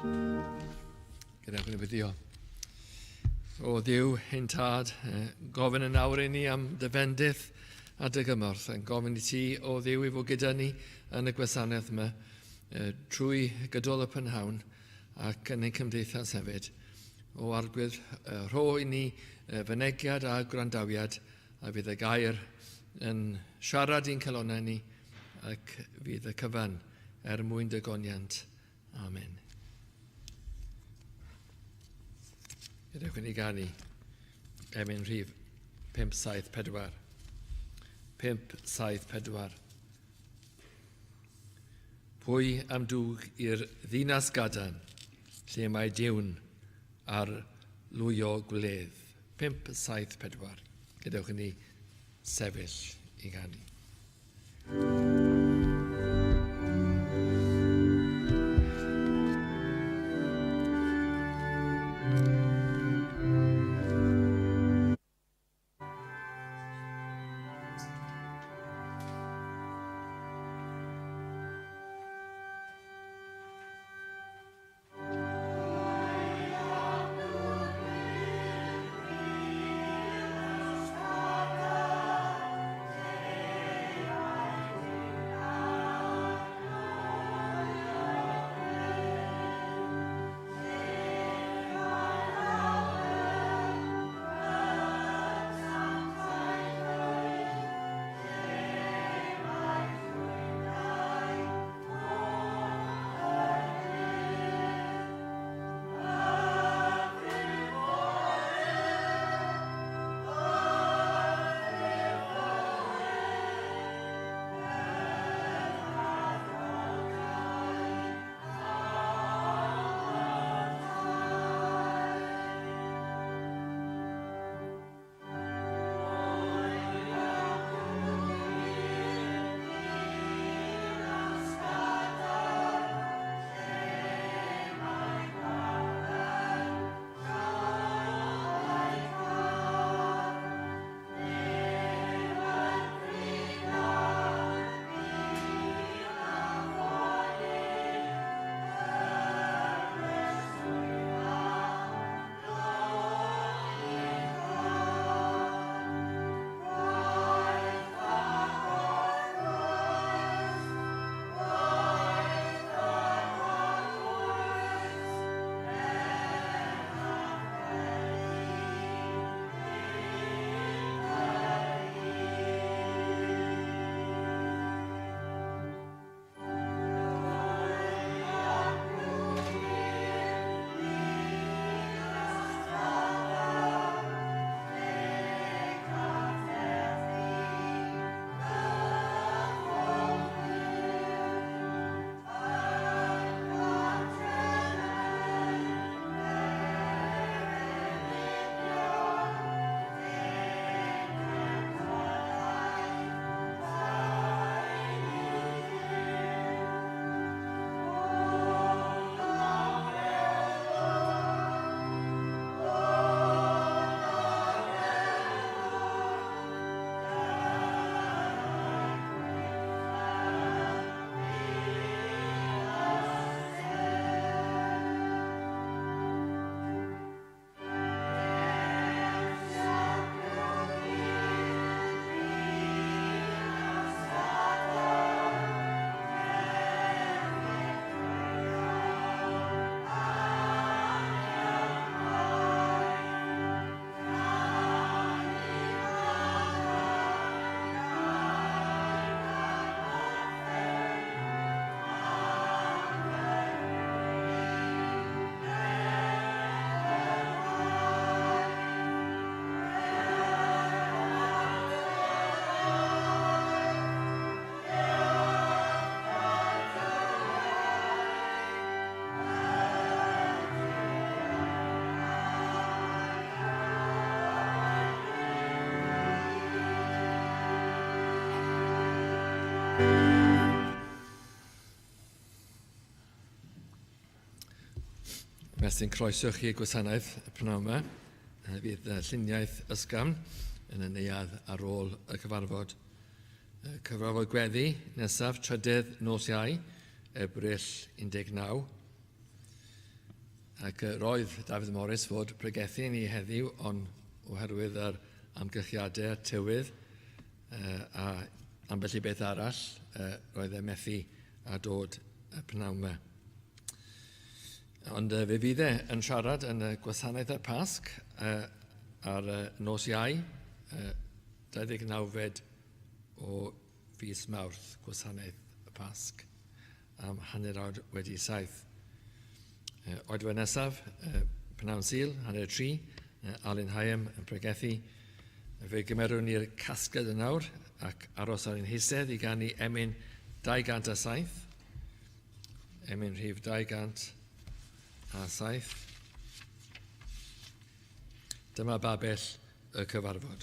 Gadewch yn y buddio. O Dduw, ein tad, gofyn yn awr i ni am dy bendith a dy gymorth, yn gofyn i ti o Dduw i fod gyda ni yn y gwasanaeth yma, trwy gydol y prynhawn ac yn ein cymdeithas hefyd. O arglwydd rho i ni fynegiad a gwrandawiad, a fydd y gair yn siarad i'n calonau ni ac fydd y cyfan mwyn dy goniant. Amen. Gadewch i ni ganu emyn rhif 574. 574. Pwy am dwg i'r ddinas gadan, lle mae diwn ar lwyo gwledd. 574. Gadewch i ni sefyll i ganu. Felly'n croeso chi gwasanaeth y prynawn yma. Fydd lluniaeth ysgafn yn y neuadd ar ôl y cyfarfod. Cyfarfod gweddi nesaf 3 nos Iau, Ebrill 19. Ac roedd Dafydd Morris fod pregethu ni heddiw, ond oherwydd yr amgylchiadau tywydd a ambell i beth arall, roedd e methu a dod y pnawn yma. Ond fe fydd e yn siarad yn y gwasanaeth y Pasg ar nos Iau, 29 o fis Mawrth, gwasanaeth y Pasg, am hanner awr wedi 7. Oedfa nesaf, pnawn Sul, hanner 3, Alun Higham yn pregethu. Fe gymerwn ni'r casged yn awr ac aros ar ein hisedd i gannu emyn 207, emyn rhif 207. Dyma babell y cyfarfod.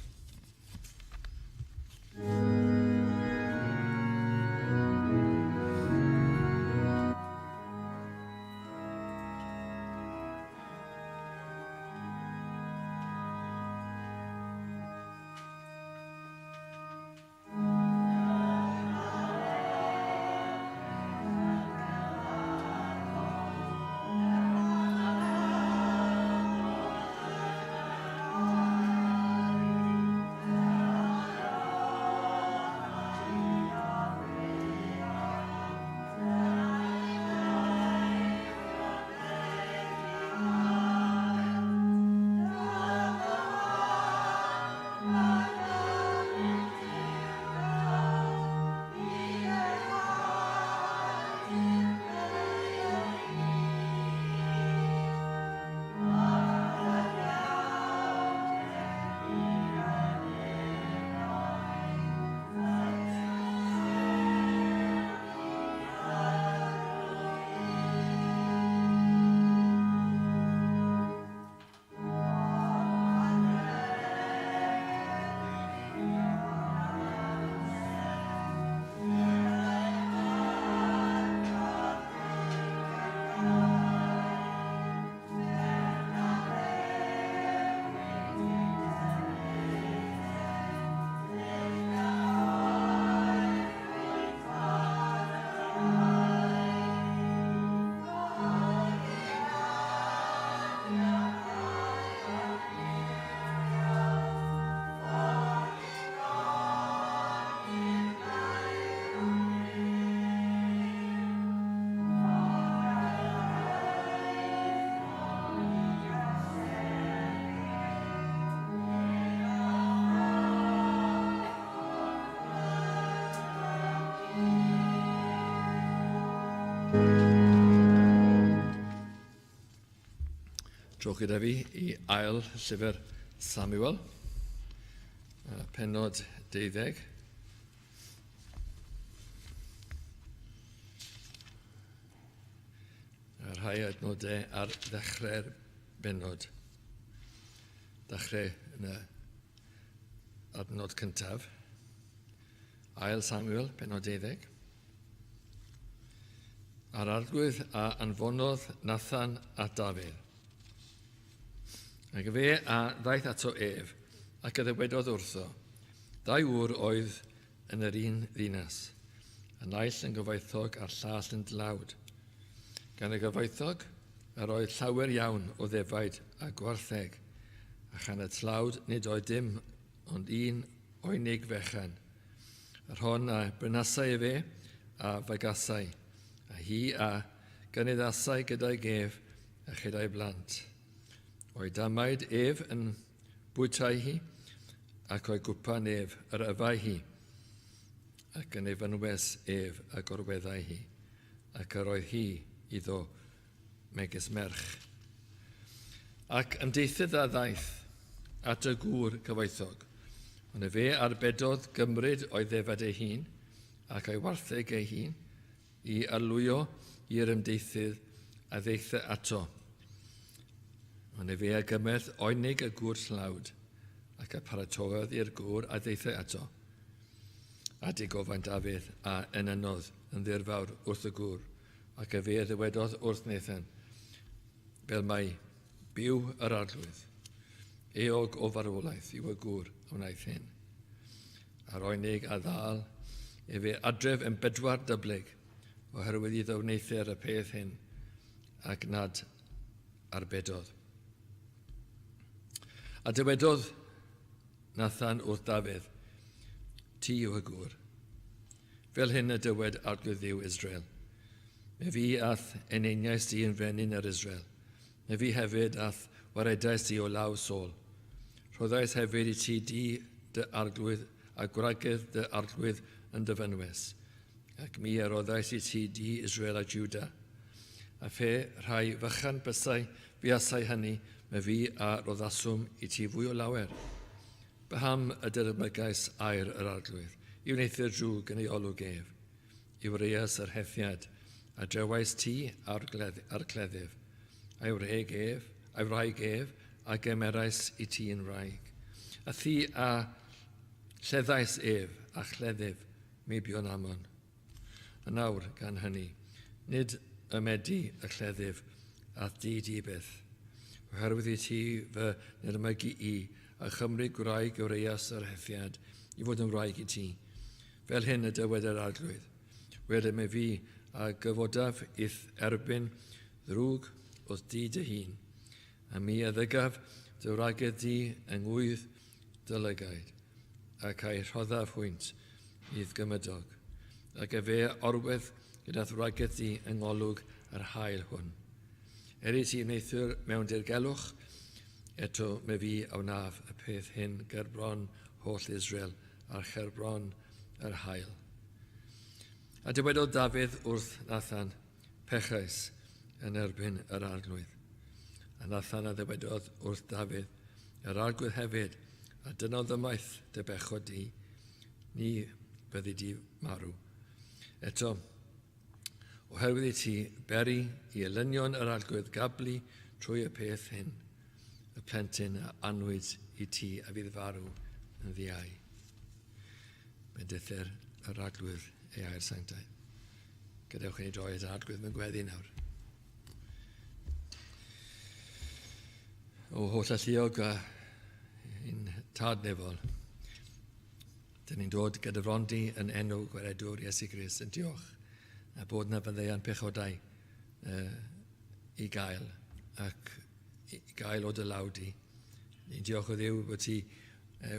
Trowch gyda fi i ail llyfr Samuel, pennod 12. A rhai adnodau ar ddechrau'r bennod. Dechrau yn y adnod cyntaf. Ail Samuel, pennod 12. Ar arglwydd a anfonodd Nathan a Dafydd. Ac fe a ddaeth ato ef, ac y ddywedodd wrtho. 2 wr oedd yn yr un ddinas, y naill yn gyfoethog a'r llall yn dlawd. Gan y gyfoethog, yr oedd llawer iawn o ddefaid a gwartheg, a chan y tlawd nid oedd dim, ond un oenig fechan. Yr hon a brynasau fe a fagasau, a hi a gynyddasau gyda'i gef a chydau blant. O'i damaid ef yn bwytau hi, ac o'i gwpan ef yr yfau hi, ac yn efynwes ef a gorweddau hi, ac yr oedd hi iddo megis merch. Ac ymdeithydd a ddaeth at y gŵr cyfoethog, ond y fe arbedodd gymryd o'i ddefad ei hun, ac o'i wartheg ei hun, i alwyo i'r ymdeithydd a ddeitha ato. Ond y fe a gymeth oenig y gŵr tlawd, ac y paratodd i'r gŵr a ddeitha ato. A digofan Dafydd a enynodd yn ddirfawr wrth y gŵr, ac y fe ddywedodd wrth Nathan, fel mai byw yr arglwydd. Eog o farwolaeth yw y gŵr a wnaeth hyn. A'r oenig a ddal, e fe adref yn 4 dyblyg, oherwydd iddo wneithio'r y peth hyn, ac nad arbedodd. A dywedodd Nathan wrth Dafydd, ti yw y gŵr. Fel hyn y dywed arglwydd Dduw Israel. Me fi ath eneniais di yn frenin ar Israel. Me fi hefyd ath waredais di o law Saul. Rhoddais hefyd I ti di dy arglwydd a gwragedd dy arglwydd yn dyfynwys. Ac mi roddais I ti di Israel a Juda. A phe rhai fychan bysau fiasau hynny, me fi a roddaswm I ti fwy o lawer. Byham y dyrmygais air yr arglwydd, I wneithio'r drwg yn ei olwg ef, I wreas yr hethiad, a drewais ti ar cleddyf, a'i wraig ef, a gemerais I ti yn wraig. A thi a lleddais ef a chleddyf, mi bion amon. A nawr gan hynny, nid ymedi y chleddyf a di byth. Oherwydd I ti fy nyrmygu I a chymru gwraig o reas yr hethiad I fod yn wraig I ti. Fel hyn y dywed yr arglwydd. Wedyn me fi a gyfodaf i'th erbyn ddrwg oedd di dy hun. A mi addygaf dy wragedd di yng ngwydd dy lygaid. Ac a'i rhoddaf hwynt i'th gymydog. Ac e fe orwedd gyda wragedd di yng ngolwg yr hael hwn. I ti wneithwyr mewn dirgelwch, eto me fi a wnaf y peth hyn gerbron holl Israel a'r cherbron yr hael. A dywedodd Dafydd wrth Nathan, pechais yn erbyn yr arglwydd. A Nathan a dywedodd wrth Dafydd, yr arglwydd hefyd, a dynodd ymaith dy bechod di, ni byddi di marw. Eto, oherwydd I ti beri I elynion yr arglwydd gablu trwy y peth hyn, y plentyn a anwyd I ti a fydd farw yn ddiau. Bendythyr yr arglwydd ei air sanctau. Gadewch I ni droi at yr arglwydd mewn gweddi nawr. O holl alluog a un tad nefol, dyn ni'n dod gyda frondi yn enw gwaredwr Iesu Grist yn diolch a bod na fyddai'n pechodau I gael ac I gael o dy lawdi. Ni'n diolch o Dduw bod ti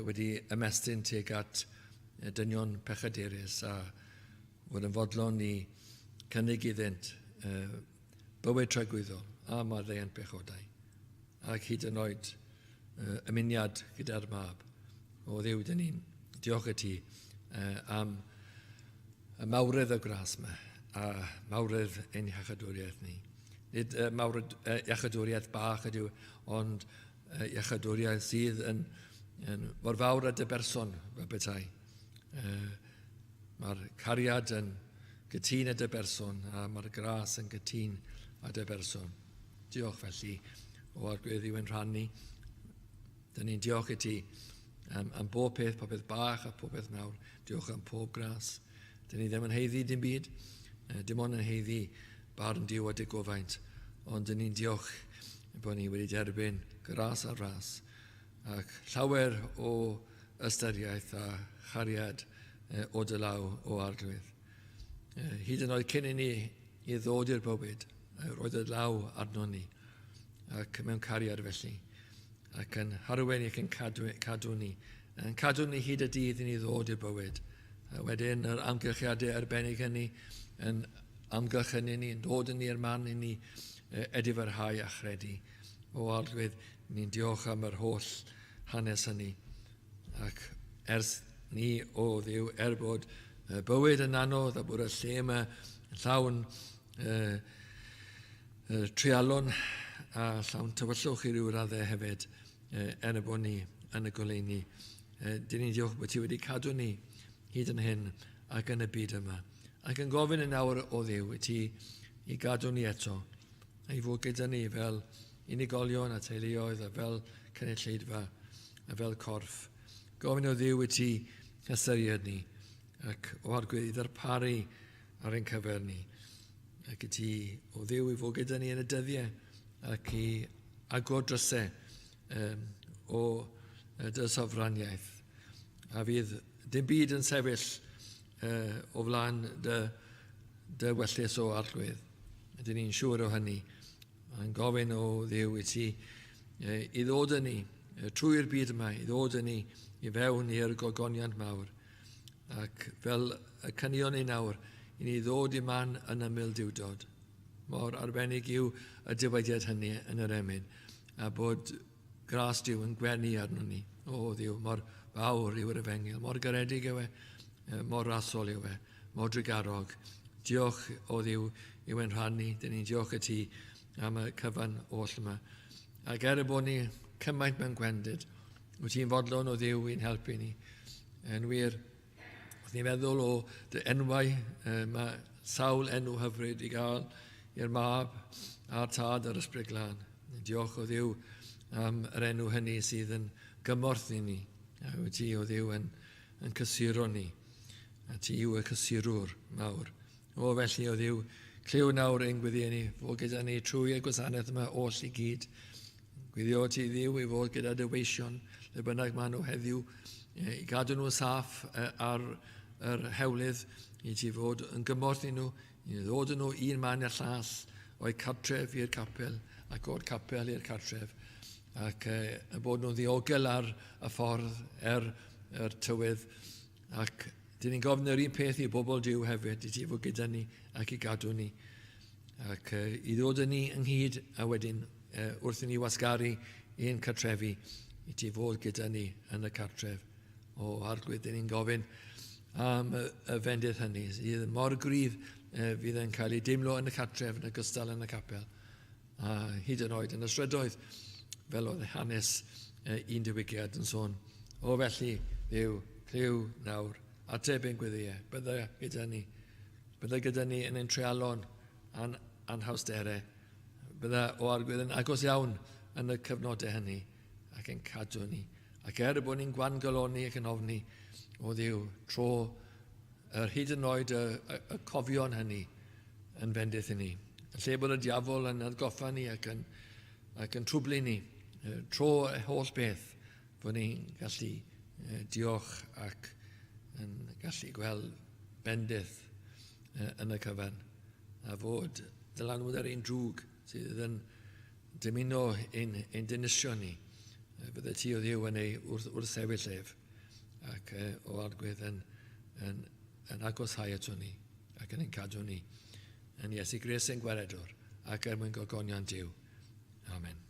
wedi ymestyn tuag at dynion pechoderus a bod yn fodlon I cynnig iddynt bywyd tragwyddol a maddeu'n pechodau ac hyd yn oed ymuniad gyda'r mab. O Dduw, dyn ni'n diolch I ti am y mawredd y gras yma a mawredd ein iachadwriaeth ni. Nid mawredd iachadwriaeth bach ydyw, ond iachadwriaeth sydd yn mor fawr at y berson fel betai. Mae'r cariad yn gytun at y berson a mae'r gras yn gytun at y berson. Diolch felly o arglwydd I'w yn rhannu. Dyn ni'n diolch I ti am bob peth bach a pob peth mawr. Diolch am pob gras. Dyn ni ddim yn heiddi dim byd. Dim ond yn heiddi barn Duw a dy gofaint. Ond dyn ni'n diolch bod ni wedi derbyn gras a ras ac llawer o ystyriaeth a chariad o dy law o arglwydd. Hyd yn oed cyn I ni I ddod i'r bywyd, roedd y law arno ni ac mewn cariad felly ac yn harwen ac yn cadw ni hyd y dydd I ni ddod i'r bywyd. A wedyn yr amgylchiadau arbennig hynny yn amgylch hynny ni, yn dod yn i'r man I ni edifyrhau a chredi. O arglwydd, ni'n diolch am yr holl hanes hynny. Ac ers ni o Dduw, bod bywyd yn anodd a bod y lle yma llawn trialon a llawn tywyllwch I ryw raddau hefyd y bod ni yn y goleuni. Dyn ni'n diolch bod ti wedi cadw ni hyd yn hyn ac yn y byd yma. Ac yn gofyn yn awr o Dduw I ti I gadw ni eto a I fod gyda ni fel unigolion a teuluoedd a fel cynulleidfa a fel corff. Gofyn o Dduw I ti hystyried ni ac o arglwydd I ddarparu ar ein cyfer ni. Ac I ti o Dduw I fod gyda ni yn y dyddiau ac I agor drysau o dy sofraniaeth. A fydd dim byd yn sefyll o flaen dy wellus o arglwydd. Ydyn ni'n siŵr o hynny A'n gofyn o Dduw i ti i ddod â ni trwy'r byd yma, i ddod â ni i fewn i'r gogoniant mawr. Ac fel y cynion ni nawr, i ni ddod i man yn ymyl diwdod. Mor arbennig yw y dywediad hynny yn yr emyn, a bod gras Duw yn gwenu arno ni. O Dduw, mor fawr yw'r efengil, mor garedig yw e, mor rasol yw e, mor drigarog. Diolch o Dduw yw yn rhannu, dyn ni'n diolch i ti am y cyfan oll yma. Ac bod ni cymaint mewn gwendid, wyt ti'n fodlon o Dduw i'n helpu ni. Yn wir, wrth ni'n meddwl o dy enwau, mae sawl enw hyfryd i gael i'r mab a'r tad a'r ysbryd glân. Diolch o Dduw am yr enw hynny sydd yn gymorth i ni. A wyt ti o Dduw yn cysuro ni. A ti yw y cysurwr mawr. O felly o Dduw, cliw nawr ein gwyddi ni, fod gyda ni trwy y gwasanaeth yma oll i gyd. Gwyddio ti Dduw i fod gyda dyweision, le bynnag maen nhw heddiw, i gadw nhw saff ar yr hewlydd, i ti fod yn gymorth i nhw, i ddod yn nhw un man i'r llall, o'i cartref i'r capel, ac o'r capel i'r cartref, ac bod nhw'n ddiogel ar y ffordd tywydd, ac dyn ni'n gofyn yr un peth i bobl Duw hefyd, i ti fod gyda ni ac i gadw ni, ac i ddod â ni ynghyd a wedyn wrth i ni wasgaru i'n cartrefi, i ti fod gyda ni yn y cartref. O arglwydd, dyn ni'n gofyn am y fendydd hynny, sydd mor gryf fydd yn cael ei deimlo yn y cartref yn ogystal yn y capel. A hyd yn oed yn y strydoedd, fel oedd hanes un diwygiad yn sôn. O felly, Dduw, cliw nawr, ateb ein gwyddiau, bydda gyda ni yn ein trealon a'n hawsterau, bydda o arglwydd yn agos iawn yn y cyfnodau hynny, ac yn cadw ni. Ac bod ni'n gwangoloni ac yn ofni, o Dduw, tro yr hyd yn oed y cofion hynny yn fendith i ni. Yn lle bod y diafol yn atgoffa ni ac yn trwblu ni, tro y holl beth, bod ni'n gallu diolch ac yn gallu gweld bendith yn y cyfan, a fod dylanwyd ar ein drwg sydd yn dymuno ein dinistio ni. Bydde ti o Dduw yn ei wrth sefyll ef, ac o arglwydd yn agosau ato ni, ac yn ein cadw ni. Yn Iesu Grist ein gwaredwr, ac mwyn gogonion Duw. Amen.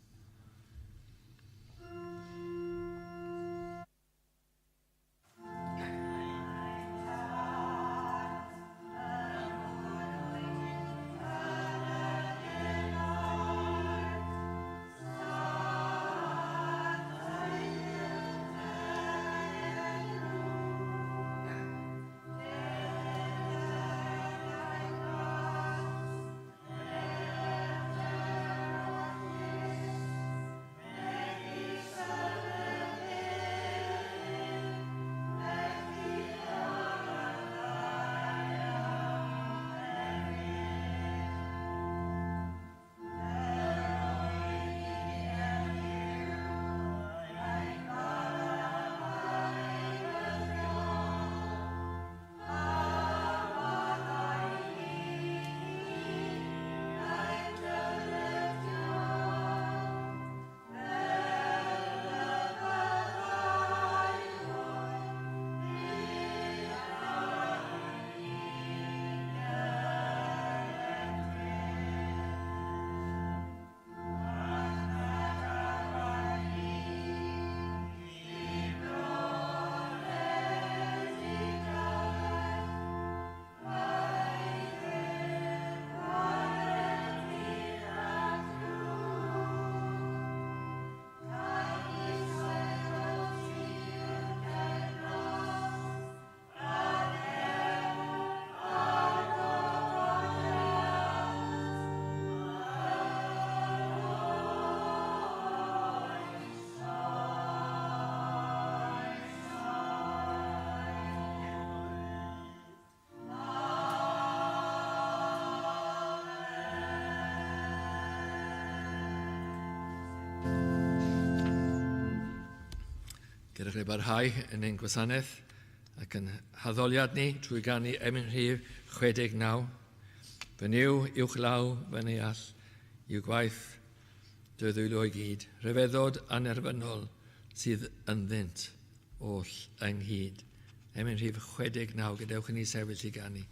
Gyda chi barhau yn ein gwasanaeth ac yn haddoliad ni trwy ganu emyn rhif 69. Fy niw uwch law fy neall, yw gwaith dy ddwylo i gyd, rhyfeddod anerfynol sydd ynddynt oll ynghyd. Eme'n rhif 69, gadewch i ni sefyll i ganu.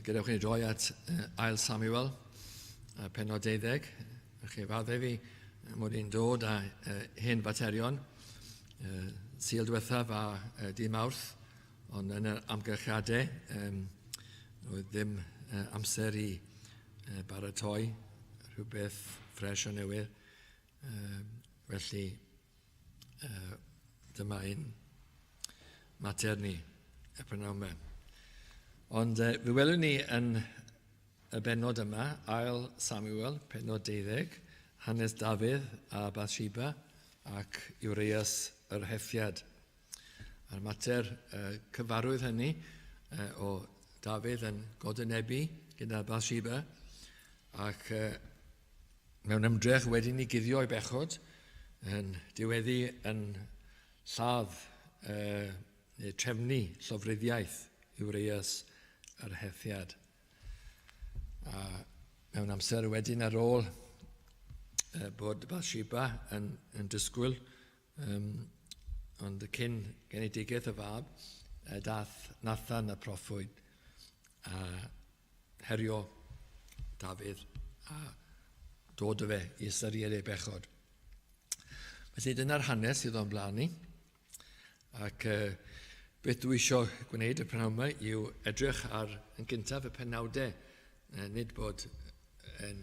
Gadewch i ni droi at ail Samuel, penod 12. Chi faddau fi mod i'n dod â hen faterion, Sul diwethaf a dy Mawrth, ond yn yr amgylchiadau, oedd ddim amser i baratoi rhywbeth ffres o newydd. Felly, dyma un mater ni, y prynawn me. Ond fe welwn ni yn y benod yma, ail Samuel, penod 12, hanes Dafydd a Bathsheba ac Urias yr Hethiad. A'r mater cyfarwydd hynny o Dafydd yn godynebu gyda Bathsheba ac mewn ymdrech wedi ni guddio i Pechod yn diweddu yn lladd neu trefnu llofruddiaeth Urias yr Hethiad. A mewn amser wedyn ar ôl bod Bathsheba yn dysgwyl, ond cyn genedigaeth y fab, dath Nathan y proffwyd a herio Dafydd a dod o fe i ystyried ei bechod. Felly dyna'r hanes sydd o'n blaen ni. Ac beth dwi eisiau gwneud y prynawn yma yw edrych ar, yn gyntaf, y penawdau. Nid bod yn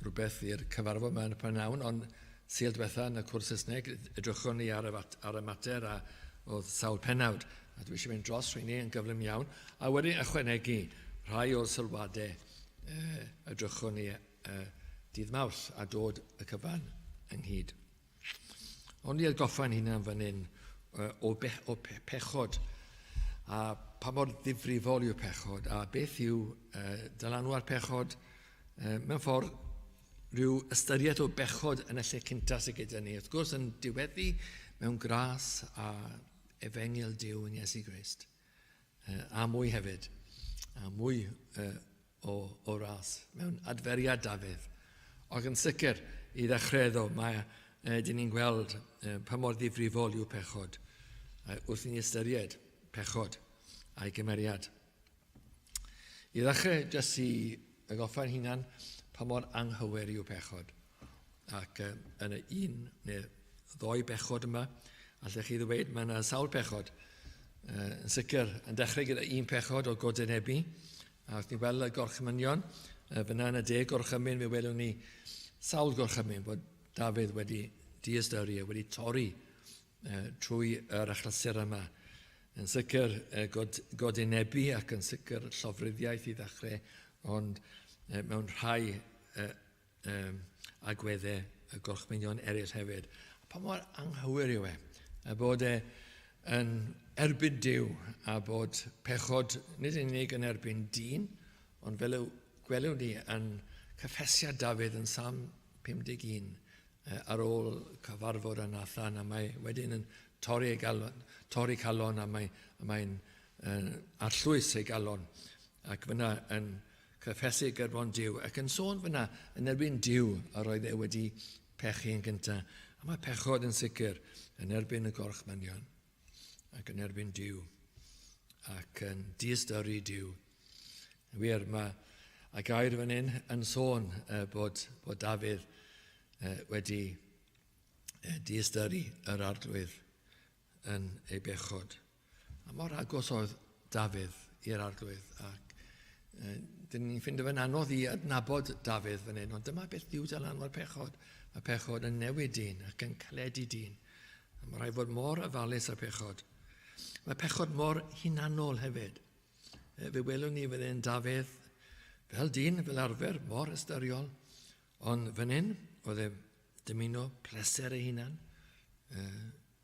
rhywbeth i'r cyfarfod mewn y prynawn, ond Sul diwetha yn y cwrs Saesneg, edrychwn ni ar y mater a oedd sawl penawd. A dwi eisiau mynd dros rheini yn gyflym iawn. A wedi ychwanegu rhai o'r sylwadau edrychwn ni dydd Mawrth a dod y cyfan ynghyd. Ond i atgoffa'n hunan fan hyn o pechod, a pa mor ddifrifol yw pechod, a beth yw dylanwad pechod, mewn ffordd rhyw ystyried o bechod yn y lle cynta sydd gyda ni. Wrth gwrs yn diweddu mewn gras a efengil Duw yn Iesu Grist. A mwy hefyd, a mwy o ras mewn adferiad Dafydd. Ac yn sicr, i ddechrau iddo, dyn ni'n gweld pa mor ddifrifol yw pechod wrth i ni ystyried pechod a'i gymeriad. I ddechrau, jyst i agoffa'n hunan pa mor anghywir yw pechod. Ac yn y un neu ddoi bechod yma, allech chi ddweud mae yna sawl pechod. Yn sicr, yn dechrau gyda un pechod o godynhebu, a wrth ni weld y gorchymynion, fyna yn y 10 gorchymyn, fe welwn ni sawl gorchymyn bod Dafydd wedi diystyrru a wedi torri trwy yr achlysur yma. Yn sicr godynhebu ac yn sicr llofruddiaeth i ddechrau, ond mewn rhai agweddau y gorchmynion eraill hefyd. Pa mor anghywir yw bod yn erbyn Duw a bod pechod nid yn unig yn erbyn dyn, ond fel gwelwn ni yn cyffesiad Dafydd yn Psalm 51 ar ôl cyfarfod â Nathan, a mae wedyn yn torri calon a mae'n arllwys ei galon ac fyna yn cyffesu gerbon Duw ac yn sôn fyna yn erbyn Duw a roedd e wedi pechu yn gyntaf. A mae pechod yn sicr yn erbyn y gorchmynion ac yn erbyn Duw ac yn diystyrru Duw. Wir, mae y gair fan hyn yn sôn bod Dafydd wedi diystyrru yr arglwydd yn ei bechod. A mor agos oedd Dafydd i'r arglwydd ac dyn ni'n ffindo fe'n anodd i adnabod Dafydd fan hyn, ond dyma beth yw dylanwad pechod. Mae pechod yn newid dyn ac yn caledu dyn. Mae rhaid fod mor ofalus â pechod. Mae pechod mor hunanol hefyd. Fe welwn ni fan hyn Dafydd fel dyn, fel arfer, mor ystyriol, ond fan hyn, oedd e dymuno pleser ei hunan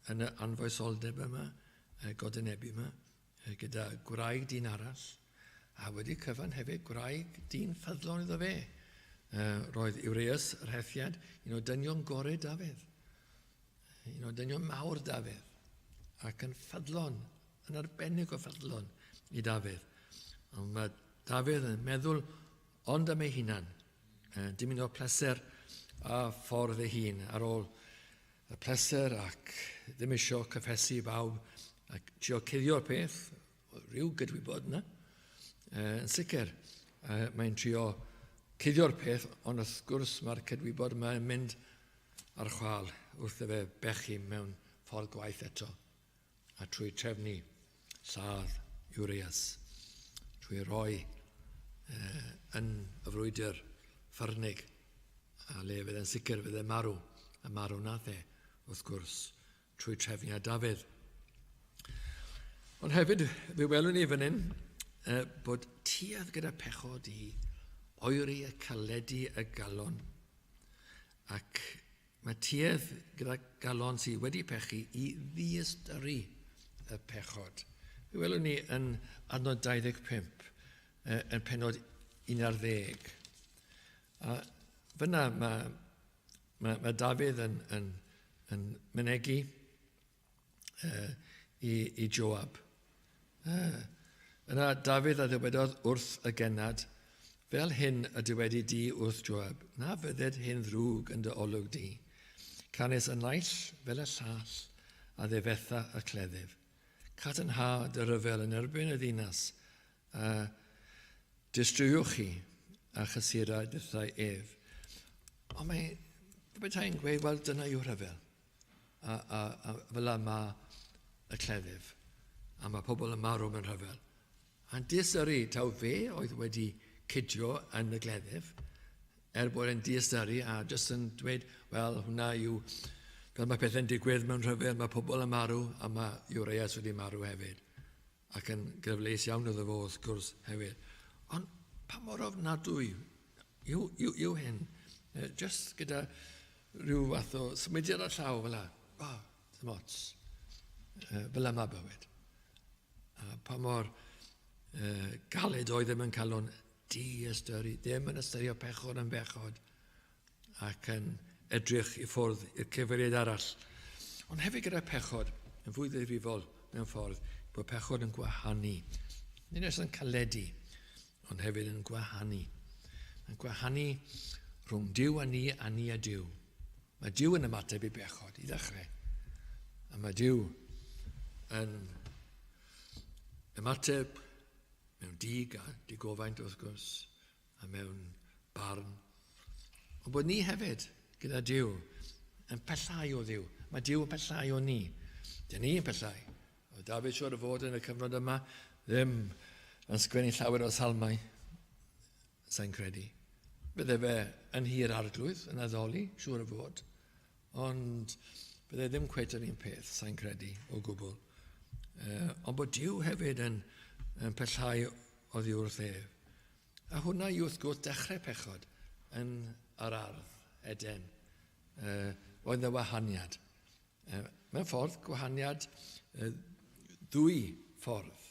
yn y anfoesoldeb yma, godynhebu yma, gyda gwraig dyn arall, a wedi cyfan hefyd gwraig dyn ffyddlon iddo fe. Roedd Urias yr hethiad, un o dynion gorau Dafydd, un o dynion mawr Dafydd, ac yn ffyddlon, yn arbennig o ffyddlon i Dafydd. Ond mae Dafydd yn meddwl ond am ei hunan, dymuno pleser a ffordd ei hun ar ôl y pleser ac ddim eisiau cyffesu i bawb ac trio cuddio'r peth, rhyw gydwybod yna. Yn sicr, mae'n trio cuddio'r peth, ond wrth gwrs mae'r cydwybod yma'n mynd ar chwal wrth y fe bechu mewn ffordd gwaith eto a trwy trefnu lladd Urias, trwy roi yn y frwydr ffyrnig a le fydd yn sicr fydd e marw, a marw nath e wrth gwrs trwy trefniad Dafydd. Ond hefyd fe welwn ni fan hyn bod tuedd gyda pechod i oeri y caledu y galon ac mae tuedd gyda galon sydd wedi pechu i ddiystyru y pechod. Fe welwn ni yn adnod 25 yn penod 11. A fyna mae Dafydd yn mynegu i Joab. Yna Dafydd a ddywedodd wrth y genad, fel hyn y dywedi di wrth Joab, na fydded hyn ddrwg yn dy olwg di. Canes yn naill fel y llall a ddefetha y cleddyf. Catanha dy ryfel yn erbyn y ddinas, a distriwch chi a chysura dythau ef. Ond mae bethau'n gweud, wel, dyna yw rhyfel. A fel yma y cleddyf. A mae pobl yn marw mewn rhyfel. A'n diystyrru, taw fe oedd wedi cydio yn y gleddyf, bod e'n diystyrru a jyst yn dweud, wel, hwnna yw, fel mae pethau'n digwydd mewn rhyfel, mae pobl yn marw, a mae Urias wedi marw hefyd. Ac yn gyfleus iawn iddo fo, wrth gwrs, hefyd. Ond pa mor ofnadwy yw hyn? Just gyda rhyw fath o symudiad ar llaw fel la. Dim ots. Fel yma bywyd. Pa mor galed oedd ddim yn cael o'n di-ystyru, ddim yn ystyrio pechod yn bechod, ac yn edrych i ffwrdd i'r cyfeiriad arall. Ond hefyd gyda pechod, yn fwy ddifrifol mewn ffordd, bod pechod yn gwahanu. Nid oes yn caledu, ond hefyd yn gwahanu. Yn gwahanu rhwng Duw a ni a Duw. Mae Duw yn ymateb i bechod, i ddechrau. A mae Duw yn ymateb mewn dig a digofaint wrth gwrs, a mewn barn. Ond bod ni hefyd, gyda Duw, yn pellau o Dduw. Mae Duw yn pellau o ni. Dyn ni yn pellau. O Dafydd siŵr o fod yn y cyfnod yma, ddim yn sgwennu llawer o salmau, sa'n credu. Bydde fe yn hir arglwydd, yn addoli, siŵr o fod. Ond bydde ddim cweit yr un peth, sa'n credu, o gwbl. Ond bod Duw hefyd yn pellau o ddiw wrth ef. A hwnna yw wrth gwrs dechrau pechod yn yr ardd, Eden. Oedd y wahaniad. Mewn ffordd, gwahaniad ddwy ffordd.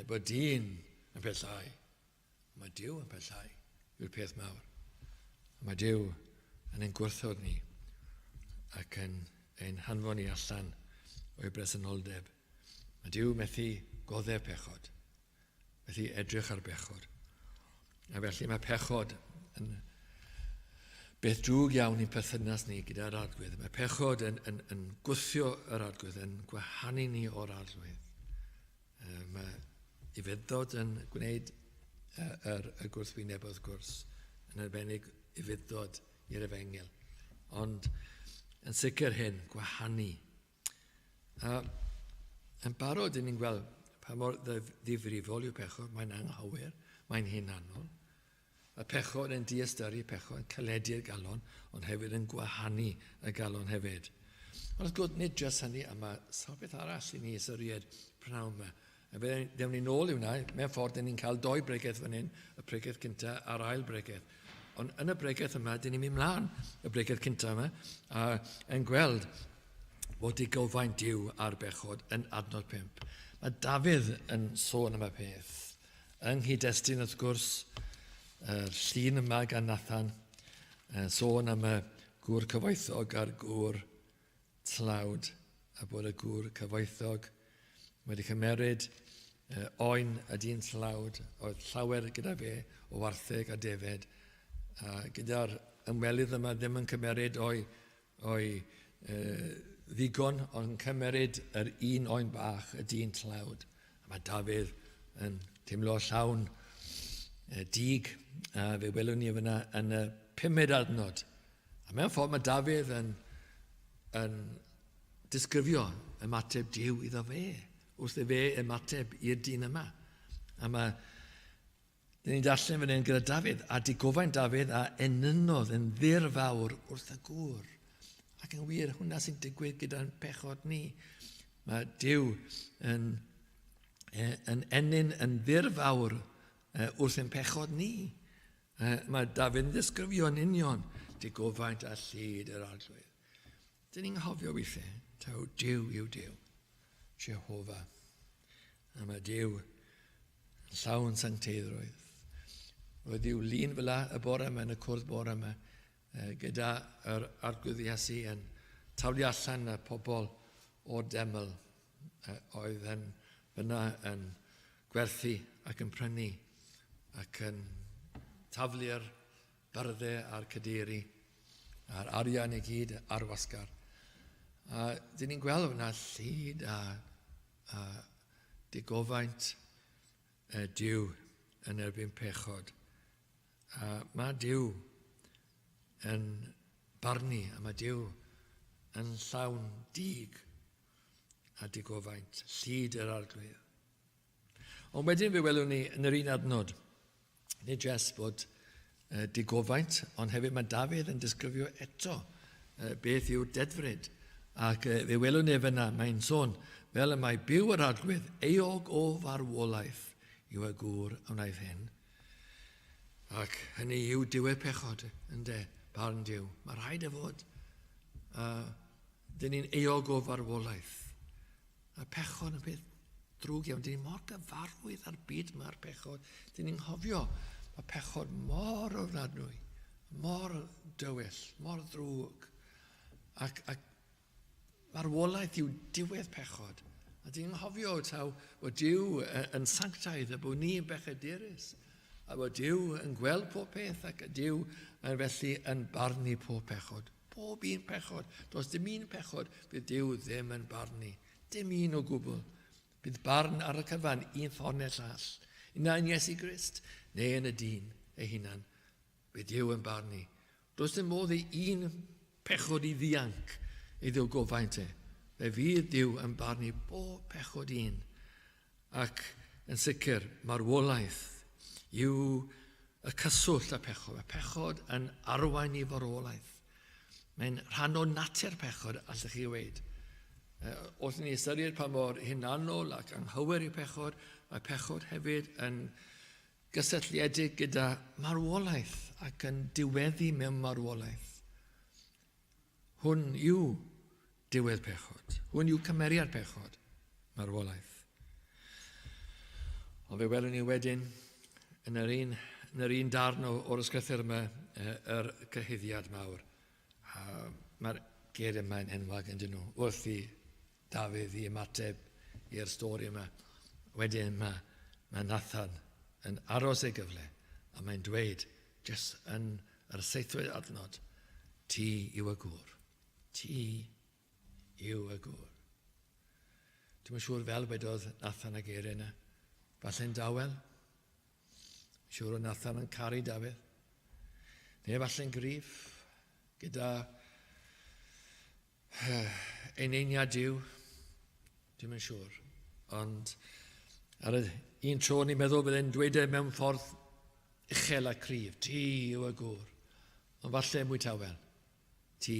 Bod dyn yn pellau. Mae Duw yn pellau yw'r peth mawr. Mae Duw yn ein gwrthod ni ac yn ein hanfon ni allan o'i bresenoldeb. Mae Duw methu goddau pechod. Methu edrych ar bechod. A felly mae pechod yn beth drwg iawn i'n perthynas ni gyda'r arglwydd. Mae pechod yn gwthio yr arglwydd, yn gwahanu ni o'r arglwydd. Mae ufuddod yn gwneud y gwrthwyneb wrth gwrs, yn arbennig ufuddod i'r efengil. Ond yn sicr hyn, gwahanu. Yn barod, ni'n gweld pa mor ddifrifol yw pechod, mae'n anghywir, mae'n hunanol. Mae pechod yn diastyru pechod, yn caledu'r galon, ond hefyd yn gwahanu y galon hefyd. Ond wrth gwrs, nid jyst hynny, a mae sawl beth arall i ni ystyried pnawn yma. A fe dewn ni nôl i'w na, mewn ffordd, ni'n cael doi bregaeth fan hyn, y bregaeth cynta a'r ail bregaeth. Ond yn y bregaeth yma, dyn ni'n mynd mlaen y bregaeth cynta yma, a yn gweld bod i gofaint Duw ar bechod yn adnod 5. Mae Dafydd yn sôn am y peth. Yng nghyd-destun wrth gwrs, llun yma gan Nathan, sôn am y gŵr cyfoethog a'r gŵr tlawd, a bod y gŵr cyfoethog wedi cymeryd oen y dyn tlawd, oedd llawer gyda fe o wartheg a defed, a gyda'r ymwelydd yma ddim yn cymeryd o'i ddigon, ond yn cymeryd yr un oen bach, y dyn tlawd. A mae Dafydd yn teimlo llawn dig, a fe welwn ni fyna yn y 5 adnod. A mewn ffordd mae Dafydd yn disgrifio ymateb Duw iddo fe, wrth i fe ymateb i'r dyn yma. A mae dyn ni'n darllen fan hyn gyda Dafydd, a digofaint Dafydd a enynodd yn ddirfawr wrth y gŵr. Ac yn wir, hwnna sy'n digwydd gyda'n pechod ni. Mae Duw yn enyn yn ddirfawr wrth ein pechod ni. Mae Dafydd yn ddisgrifio yn union digofaint a llyd yr arglwydd. Dyn ni'n nghofio weithiau, taw Duw yw Duw, Jehova. A mae Duw yn llawn sancteiddrwydd. Roedd Duw lun fel y bore yma, yn y cwrdd bore yma, gyda yr arglwydd Iesu yn tawlu allan y pobl o'r deml oedd yn fyna yn gwerthu ac yn prynu ac yn taflu'r byrddau a'r cadeiru a'r arian i gyd ar wasgar. A dyn ni'n gweld yna llyd a digofaint Duw yn erbyn pechod. A mae Duw yn barnu, a mae Duw yn llawn dig a digofaint, llyd yr arglwydd. Ond wedyn fe welwn ni yn yr un adnod, nid jes bod digofaint, ond hefyd mae Dafydd yn disgrifio eto beth yw'r dedfryd. Ac fe welwn ni fyna, mae'n sôn, fel y mae byw yr arglwydd, eog o farwolaeth yw y gŵr a wnaeth hyn. Ac hynny yw diwedd pechod, ynddo. barn Duw. Mae rhaid e fod. Dyn ni'n eog o farwolaeth. A pechod yn beth drwg iawn. Dyn ni mor gyfarwydd ar byd mae'r pechod. Dyn ni'n hofio mae pechod mor ofnadwy, mor dywyll, mor drwg. Ac marwolaeth yw diwedd pechod. A dyn ni'n hofio taw bod Duw yn sanctaidd a bod ni yn bechadurus. A bod Duw yn gweld pob peth ac Duw yn felly yn barnu pob pechod. Pob un pechod. Does dim un pechod bydd Duw ddim yn barnu. Dim un o gwbl. Bydd barn ar y cyfan un ffordd neu'r llall. Yna yn Iesu Grist neu yn y dyn ei hunan. Bydd Duw yn barnu. Does dim modd i un pechod i ddianc iddo gofaint e. Fe fydd Duw yn barnu bob pechod un. Ac yn sicr, marwolaeth yw y cyswllt a pechod. Mae pechod yn arwain i farwolaeth. Mae'n rhan o natur pechod, allwch chi weid. Wrth ni ystyried pa mor hunanol ac anghywir i pechod, mae pechod hefyd yn gysylltiedig gyda marwolaeth ac yn diweddu mewn marwolaeth. Hwn yw diwedd pechod. Hwn yw cymeriad pechod, marwolaeth. Ond fe welwn ni wedyn yn yr un darn o'r ysgrythyr yma, yr cyhuddiad mawr. Mae'r geiriau yma'n enwog yn dyn nhw. Wrth i Dafydd i ymateb i'r stori yma. Wedyn mae Nathan yn aros ei gyfle a mae'n dweud jyst yn yr 7th adnod, ti yw y gŵr. Ti yw y gŵr. Dwi'n siŵr fel bedodd Nathan ag geiriau yna. Falle'n dawel. Siŵr o Nathan yn caru Dafydd. Neu falle'n gryf gyda einiad Duw. Dwi'n siŵr. Ond ar un tro ni'n meddwl byddai'n dweud e mewn ffordd uchel a cryf. Ti yw y gŵr. Ond falle mwy tawel. Ti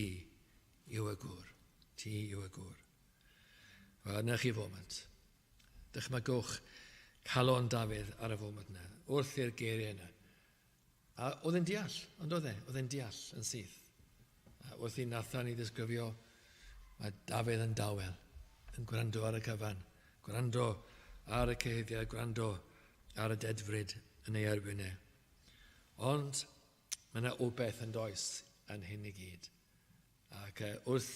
yw y gŵr. Ti yw y gŵr. Wel, yna chi foment. Dychmygwch calon Dafydd ar y foment yna. Wrth i'r geiriau yna. A oedd e'n deall, ond oedd e? Oedd e'n deall yn syth. A wrth i Nathan i ddisgrifio, mae Dafydd yn dawel, yn gwrando ar y cyfan, gwrando ar y cyhuddiad, gwrando ar y dedfryd yn ei erbyn e. Ond mae yna obeth yn does yn hyn i gyd. Ac wrth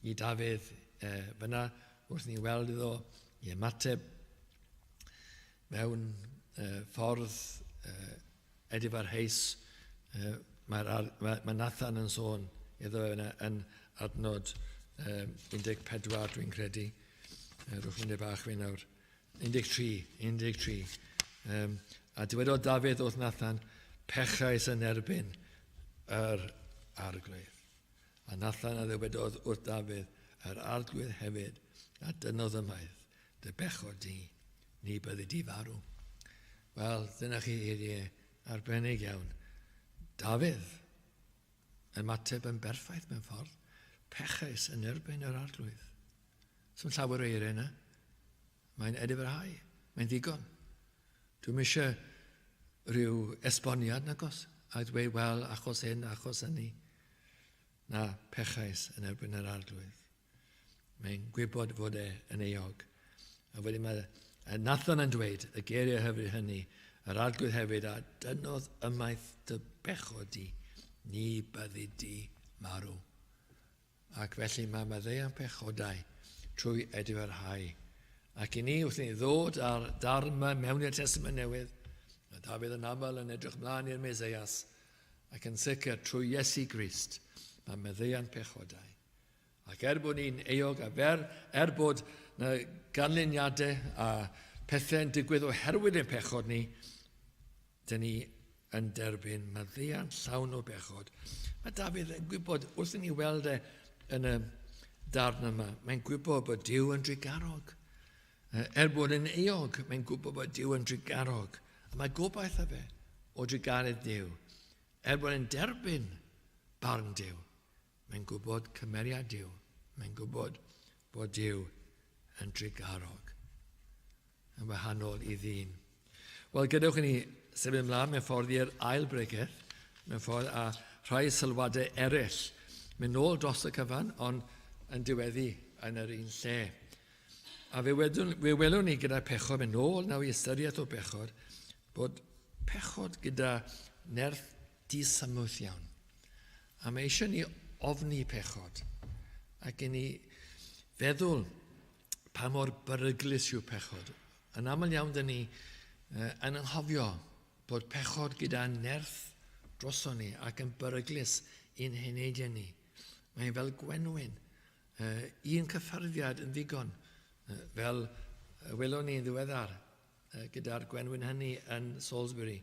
i Dafydd fyna, wrth ni weld iddo i ymateb mewn ffordd edifarheus, mae Nathan yn sôn iddo yna yn adnod 14 dwi'n credu. Rwch mynd e bach fi nawr. 13. A dywedodd Dafydd wrth Nathan, pechais yn erbyn yr arglwydd. A Nathan a ddywedodd wrth Dafydd, yr arglwydd hefyd, a dynodd ymaith, dy bechod di, ni byddi di farw. Wel, dyna chi eiriau arbennig iawn. Dafydd, ymateb yn berffaith mewn ffordd, pechais yn erbyn yr arglwydd. So'n llawer o eiriau yna. Mae'n edifrhau. Mae'n ddigon. Dwi'n eisiau rhyw esboniad nag os, a dweud, wel, achos hyn, achos hynny. Na, pechais yn erbyn yr arglwydd. Mae'n gwybod fod e yn eog. A wedyn mae Nathan yn dweud, y geiriau hyfryd hynny, yr arglwydd hefyd, a dynodd ymaith dy bechod di, ni byddi di marw. Ac felly mae maddeuant pechodau trwy edifrhau. Ac i ni, wrth ni ddod ar darn yma mewn i'r Testament Newydd, a Dafydd yn aml yn edrych mlaen i'r Meseias, ac yn sicr trwy Iesu Grist, mae maddeuant pechodau. Ac bod ni'n eog a bod na ganlyniadau a pethau'n digwydd oherwydd ein pechod ni, dyn ni yn derbyn maddeuant llawn o bechod. Mae Dafydd yn gwybod, wrth ni weld e yn y darn yma, mae'n gwybod bod Duw yn drigarog. Bod yn eog, mae'n gwybod bod Duw yn drigarog. A mae gobaith o fe o drigaredd Duw. Bod yn derbyn barn Duw, mae'n gwybod cymeriad Duw. Mae'n gwybod bod Duw yn drigarog. Yn wahanol i ddyn. Wel, gadewch ni sefyll ymlaen mewn ffordd i'r ail bregeth, mewn ffordd a rhai sylwadau eraill mynd nôl dros y cyfan, ond yn diweddu yn yr un lle. A fe welwn ni gyda Pechod mynd nôl naw i ystyried o Pechod, bod Pechod gyda nerth disymwth iawn. A mae eisiau ni ofni Pechod, ac i ni feddwl pa mor beryglus yw Pechod. Yn aml iawn dyn ni yn anghofio bod Pechod gyda nerth droson ni ac yn beryglus i'n heneidiau ni. Mae'n fel gwenwyn. Un cyffyrddiad yn ddigon, fel welon ni yn ddiweddar gyda'r gwenwyn hynny yn Salisbury.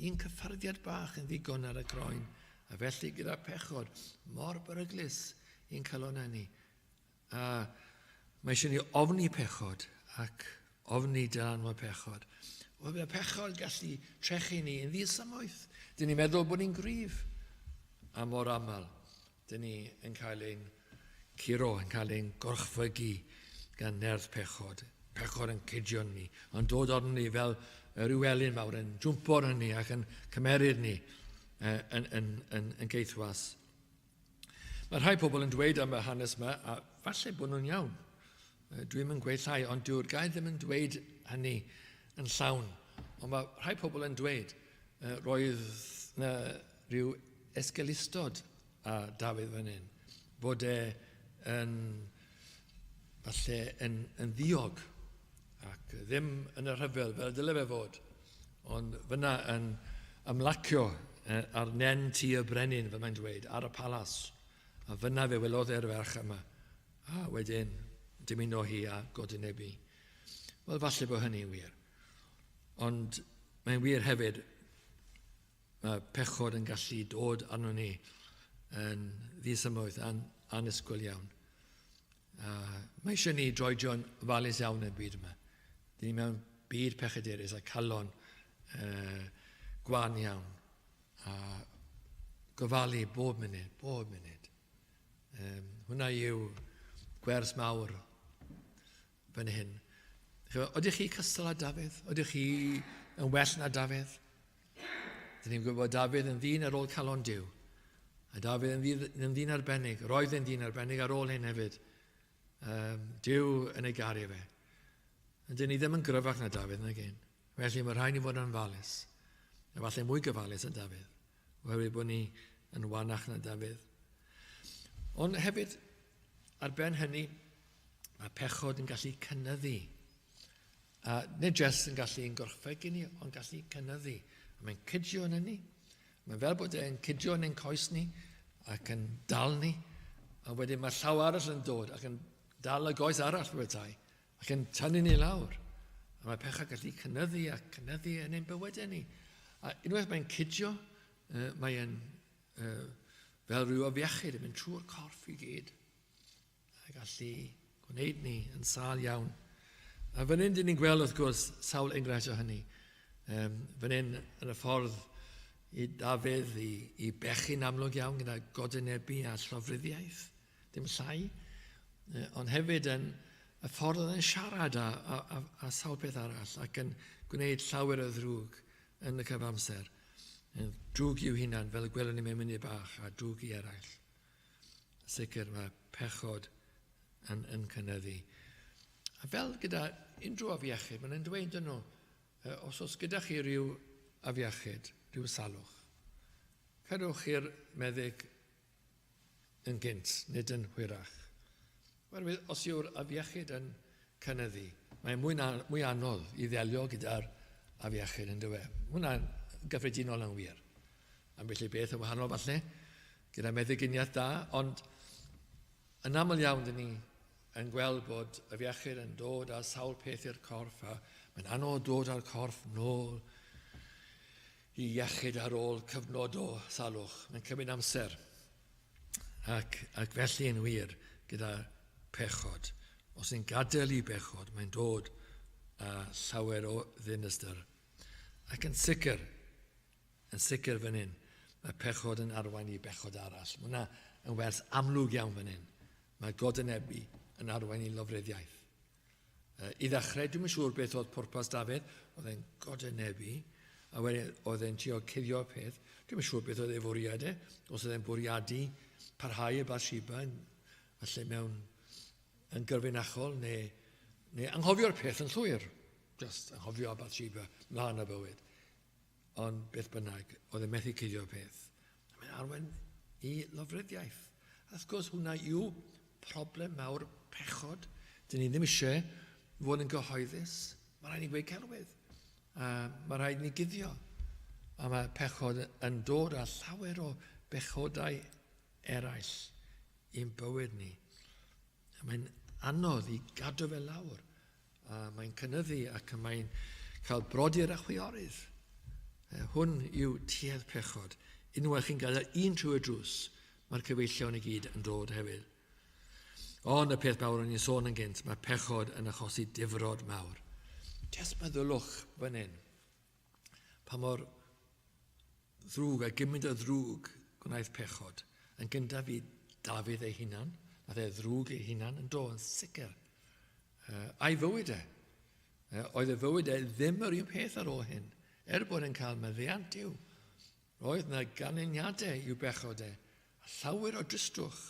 Un cyffyrddiad bach yn ddigon ar y croen, a felly gyda Pechod mor beryglus i'n cylon hynny. A mae eisiau ni ofni Pechod ac ofni dylanwad Pechod. Wel, bydd Pechod gallu trechu ni yn ddisymwyth. Dyn ni'n meddwl bod ni'n gryf. A mor aml, dyn ni yn cael ein curo, yn cael ein gorchfygu gan nerth Pechod. Pechod yn cydio ni, ond dod o'n ni fel rhyw elyn mawr yn jwmpo yn ni ac yn cymeryd ni yn geithwas. Mae rhai pobl yn dweud am y hanes yma, a falle bod nhw'n iawn. Dwi'n yn gweud llai, ond dyw'r gair ddim yn dweud hynny yn llawn. Ond mae rhai pobl yn dweud roedd na rhyw esgelistod a Dafydd fan hyn, bod falle yn ddiog ac ddim yn y rhyfel fel dyle fe fod, ond fyna yn ymlacio ar nen tu y brenin, fel mae'n dweud, ar y palas. A fyna fe welodd e'r ferch yma. A wedyn, dim un o hi a godwynebu. Wel, falle bod hynny'n wir. Ond mae'n wir hefyd, mae Pechod yn gallu dod arno ni yn ddisymwydd annisgwyl iawn. Mae eisiau ni droedio'n falus iawn yn y byd yma. Dyn ni mewn byd pechadurus a calon gwan iawn. A gofalu bob munud. Hwna yw gwers mawr fan hyn. Ydych chi cystal â Dafydd? Ydych chi yn well na Dafydd? Dyn ni'n gwybod Dafydd yn ddyn ar ôl calon Duw. A Dafydd yn ddyn arbennig. Roedd yn ddyn arbennig ar ôl hyn hefyd. Duw yn ei garu fe. Dyn ni ddim yn gryfach na Dafydd na gyn. Felly mae rhaid ni fod yn falus. A falle mwy gyfalus na Dafydd. Oherwydd bod ni yn wanach na Dafydd. Ond hefyd, ar ben hynny, mae Pechod yn gallu cynyddu. A nid jyst yn gallu yn gorffegu ni, ond gallu cynyddu. Mae'n cydio yn hynny. Mae'n fel bod e'n cydio yn ein coes ni ac yn dal ni. A wedyn mae llaw arall yn dod ac yn dal y goes arall bydau ac yn tynnu ni lawr. A mae Pechod gallu cynyddu a cynyddu yn ein bywydau ni. A unwaith mae'n cydio, mae'n fel rhyw afiechyd yn mynd trwy'r corff i gyd. A gallu gwneud ni yn sâl iawn. A fan hyn dyn ni'n gweld wrth gwrs sawl enghraifft o hynny. Fan hyn yn y ffordd i Dafydd i bechu'n amlwg iawn gyda godwynebu a llofruddiaeth. Dim llai. Ond hefyd yn y ffordd yn siarad a sawl beth arall ac yn gwneud llawer o ddrwg yn y cyfamser. Drwg i'w hunan fel y gwelwn ni mewn munud bach a drwg i eraill. Sicr mae Pechod yn cynyddu. A fel gyda unrhyw afiechyd, mae'n dweud yn nhw, os gyda chi rhyw afiechyd, rhyw salwch, cadwch chi'r meddyg yn gynt, nid yn hwyrach. Oherwydd, os yw'r afiechyd yn cynyddu, mae'n mwy anodd i ddelio gyda'r afiechyd yn dweud. Hwna'n gyffredinol yn wir. Ambell i beth yn wahanol falle, gyda meddyginiaeth da, ond yn aml iawn dyn ni yn gweld bod y fiechyd yn dod â sawl peth i'r corff, a mae'n anodd dod â'r corff nôl i iechyd ar ôl cyfnod o salwch. Mae'n cymryd amser. Ac felly yn wir gyda Pechod. Os yn gadael i Pechod, mae'n dod â llawer o ddinistyr. Ac yn sicr fan hyn, mae Pechod yn arwain i Pechod arall. Mae hwnna yn wers amlwg iawn fan hyn. Mae godwynebu yn arwain i lofruddiaeth. I ddechrau, dwi'n siŵr beth oedd pwrpas Dafydd, oedd e'n godwynebu a wedyn oedd e'n trio cuddio peth. Dwi'n yn siŵr beth oedd ei fwriad e, os oedd e'n bwriadu parhau y Bathsheba, falle mewn yn gyrfynachol, neu anghofio'r peth yn llwyr. Just anghofio Bathsheba, mlaen y bywyd. Ond beth bynnag, oedd e'n methu cuddio peth. Mae'n arwen i lofruddiaeth. Wrth gwrs, hwnna yw problem mawr pechod. Dyn ni ddim eisiau fod yn gyhoeddus. Mae rhaid ni gweud celwydd. Mae rhaid ni guddio. A mae pechod yn dod â llawer o bechodau eraill i'n bywyd ni. Mae'n anodd i gadw fe lawr. Mae'n cynyddu ac mae'n cael brodyr a chwiorydd. Hwn yw tuedd pechod. Unwaith chi'n gadael un trwy y drws, mae'r cyfeillion i gyd yn dod hefyd. Ond y peth mawr o'n i'n sôn yn gynt, mae pechod yn achosi difrod mawr. Just meddylwch fan hyn, pa mor ddrwg a gymaint o ddrwg gwnaeth pechod. Yn gyntaf i Dafydd ei hunan, nath e ddrwg ei hunan yn dod yn sicr. A'i fywyd e. Oedd y fywyd e ddim yr un peth ar ôl hyn, bod e'n cael meddiant i'w. Roedd yna ganlyniadau i'w bechod e. Llawer o dristwch,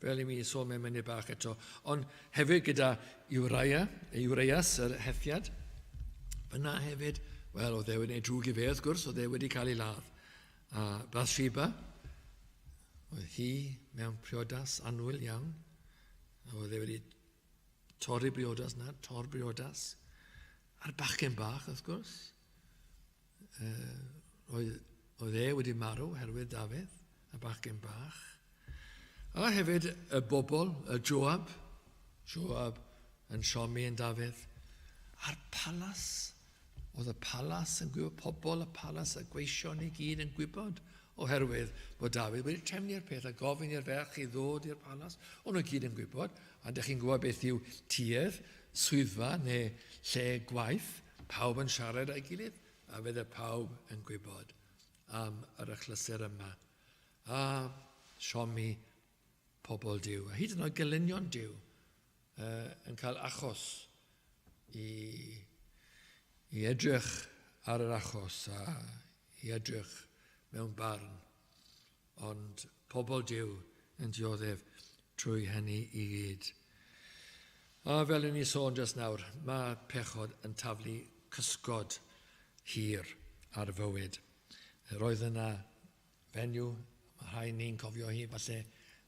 fel i mi sôn mewn munud bach eto. Ond hefyd gyda Urias, yr hethiad, fyna hefyd, wel, oedd e wedi ei drwg i fe, wrth gwrs, oedd e wedi cael ei ladd. A Bathsheba, oedd hi mewn priodas anwyl iawn. Oedd e wedi torri briodas na, briodas. A'r bachgen bach, wrth gwrs. Oedd e wedi marw herwydd Dafydd, y bachgen bach. A hefyd y bobl, y Joab yn siomi yn Dafydd. A'r palas, oedd y palas yn gwybod, pobl y palas y gweision i gyd yn gwybod oherwydd bod Dafydd wedi trefnu'r peth a gofyn i'r ferch i ddod i'r palas. O'n nhw gyd yn gwybod, a ydych chi'n gwybod beth yw tuedd, swyddfa neu lle gwaith, pawb yn siarad â'i gilydd, a fydd y pawb yn gwybod am yr achlysur yma. A siomi pobl Duw. A hyd yn oed gelynion Duw yn cael achos i edrych ar yr achos a i edrych mewn barn. Ond pobl Duw yn dioddef trwy hynny i gyd. A fel yn ni sôn just nawr, mae pechod yn taflu cysgod hir ar fywyd. Roedd yna fenyw, mae rhai ni'n cofio hi, falle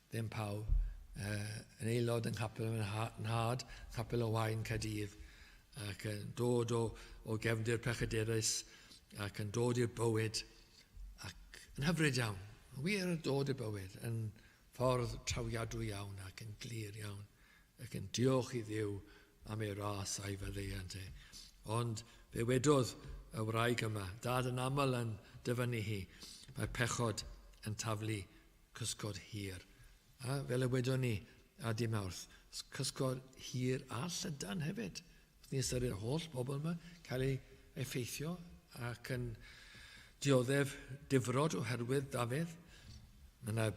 ddim pawb, yn aelod yng Nghapel yn had, Capel y Wain Caerdydd, ac yn dod o gefndir pechadurus, ac yn dod i'r bywyd, ac yn hyfryd iawn, wir yn dod i'r bywyd, yn ffordd trawiadwy iawn ac yn glir iawn, ac yn diolch i Dduw am ei ras a'i faddeuant e. Ond fe wedodd y wraig yma, dad yn aml yn dyfynnu hi, mae pechod yn taflu cysgod hir. A fel y wedon ni a dim awrth, cysgod hir a llydan hefyd. Ni ystyried y holl bobl yma cael ei effeithio ac yn dioddef difrod oherwydd Dafydd. Mae yna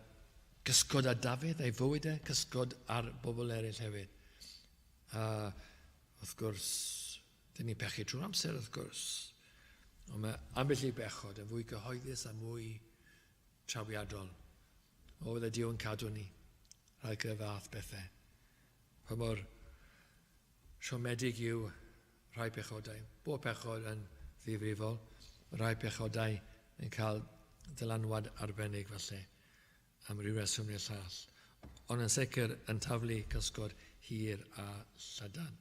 gysgod ar Dafydd, ei fywyd e, cysgod ar bobl eraill hefyd. A wrth gwrs, dyn ni pechu trwy'r amser wrth gwrs. Ond mae ambell i bechod yn fwy gyhoeddus a mwy trawiadol. Oedd y Duw yn cadw ni, rhaid gyda fath bethau. Pa mor siomedig yw rhai pechodau. Bob pechod yn ddifrifol, rhai pechodau yn cael dylanwad arbennig falle am ryw reswm neu'r llall. Ond yn sicr yn taflu cysgod hir a llydan.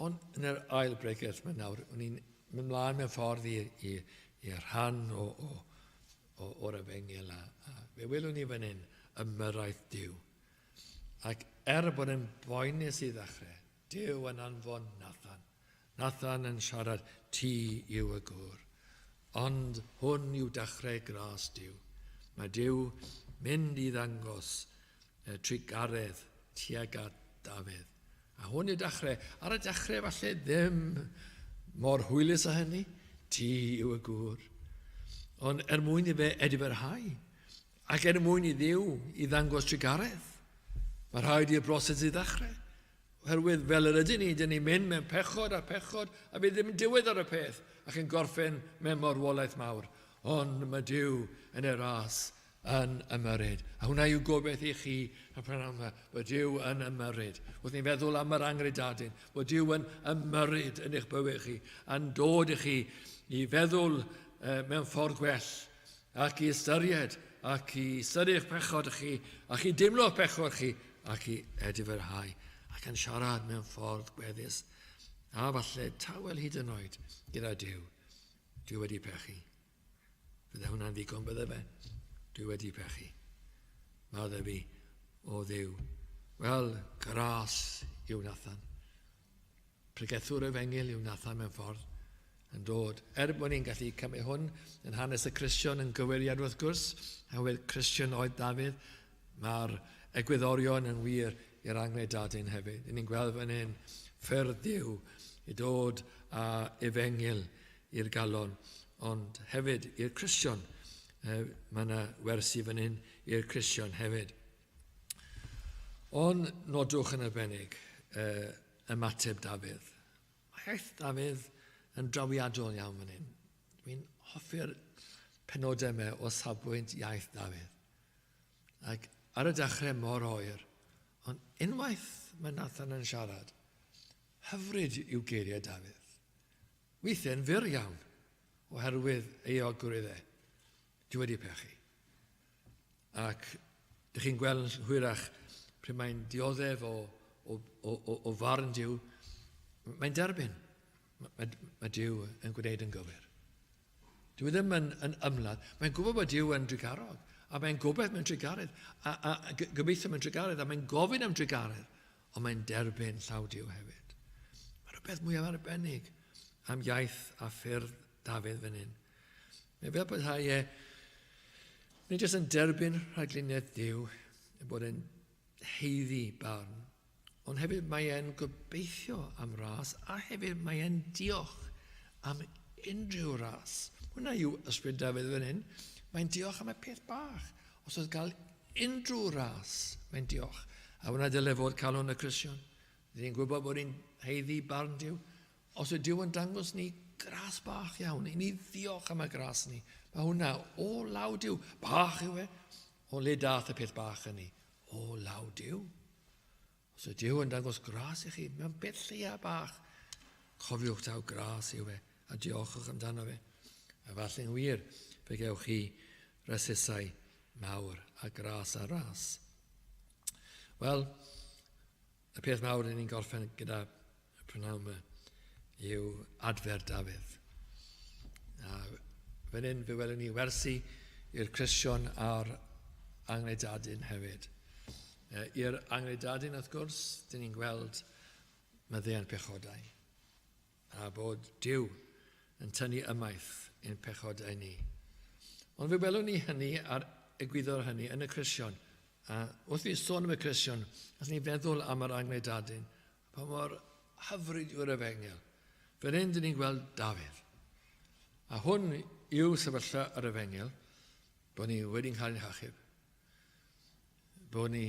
Ond yn yr ail bregaeth mae nawr, o'n i'n mynd mlaen mewn ffordd i'r rhan o'r efengyl a fe welwn ni fan hyn ymyraeth Duw. Ac bod yn boenus i ddechrau, Duw yn anfon Nathan. Nathan yn siarad, ti yw y gŵr. Ond hwn yw dechrau gras Duw. Mae Duw mynd i ddangos trigaredd tuag at Dafydd. A hwn yw dechrau. Ar y dechrau falle ddim mor hwylus a hynny, ti yw y gŵr. Ond mwyn i fe edifyrhau, ac mwyn i Dduw i ddangos trigaredd, mae rhaid i'r broses i ddechrau. Oherwydd fel yr ydyn ni, dyn ni'n mynd mewn pechod, a bydd ddim yn diwedd ar y peth, ac yn gorffen mewn marwolaeth mawr. Ond mae Duw yn y ras yn ymyrryd. A hwnna yw gobeith i chi y prynawn yma, bod Duw yn ymyrryd. Wrth ni'n feddwl am yr angredadyn, bod Duw yn ymyrryd yn eich bywyd chi, a'n dod i chi i feddwl mewn ffordd gwell, ac i ystyried, ac i ystyried eich pechod chi, ac i dimlo'ch pechod chi, ac i edifyrhau, ac yn siarad mewn ffordd gweddus. A falle tawel hyd yn oed gyda Duw. Duw wedi pechu. Fydde hwnna'n ddigon bydde fe. Duw wedi pechu. Madde fi o Dduw. Wel, gras yw Nathan. Pregethwr Efengil yw Nathan mewn ffordd yn dod. Bod ni'n gallu cymryd hwn yn hanes y Cristion yn gywiriad wrth gwrs, a wedi Cristion oedd Dafydd, mae'r egwyddorion yn wir i'r angredadyn hefyd. Ni'n gweld fan hyn ffyrdd Duw i dod a Efengil i'r galon, ond hefyd i'r Cristion. Mae yna wersi fan hyn i'r Cristion hefyd. Ond nodwch yn arbennig ymateb Dafydd. Mae iaith Dafydd yn drawiadol iawn fan hyn. Dwi'n hoffi'r penodau yma o safbwynt iaith Dafydd. Ac ar y dechrau mor oer, ond unwaith mae Nathan yn siarad, hyfryd yw geiriau Dafydd. Weithiau'n fyr iawn, oherwydd ei ogwryddau. Dwi wedi pechu. Ac ydych chi'n gweld hwyrach pryd mae'n dioddef o farn Duw, mae'n derbyn. Mae Duw yn gwneud yn gywir. Dwi ddim yn ymladd. Mae'n gwybod bod Duw yn drigarog, a mae'n gobeith mewn drigaredd, a gobeithio mewn drigaredd, a mae'n gofyn am drigaredd, ond mae'n derbyn llaw Duw hefyd. Mae rhywbeth mwyaf arbennig am iaith a ffyrdd Dafydd fan hyn. Mae fel bod nid jyst yn derbyn rhagluniaeth Duw, bod e'n heiddi barn, ond hefyd mae e'n gobeithio am ras, a hefyd mae e'n diolch am unrhyw ras. Hwna yw ysbryd Dafydd fan hyn. Mae'n diolch am y peth bach. Os oedd gael unrhyw ras, mae'n diolch. A hwna dyle fod calon y Cristion. Ni'n gwybod bod ni'n heiddi barn Duw. Os yw Duw yn dangos ni gras bach iawn, i ni ddiolch am y gras ni. Mae hwnna o law Duw. Bach yw e, o le dath y peth bach yn ni. O law Duw. Os yw Duw yn dangos gras i chi, mewn beth lleia bach, cofiwch taw gras yw e, a diolchwch amdano fe. A falle'n wir, fe gewch chi rasysau mawr a gras a ras. Wel, y peth mawr ni'n gorffen gyda y prynawn yma yw adfer Dafydd. A fan hyn fe welwn ni wersi i'r Cristion a'r angredadyn hefyd. I'r angredadyn wrth gwrs, dyn ni'n gweld maddeuant pechodau. A bod Duw yn tynnu ymaith i'n pechodau ni. Ond fe welwn ni hynny a'r egwyddor hynny yn y Cristion. A wrth i sôn am y Cristion, as ni'n feddwl am yr angredadyn, pa mor hyfryd yw'r Efengil. Fan hyn dyn ni'n gweld Dafydd. A hwn yw sefyllfa yr Efengil, bod ni wedi'n cael ein hachub, bod ni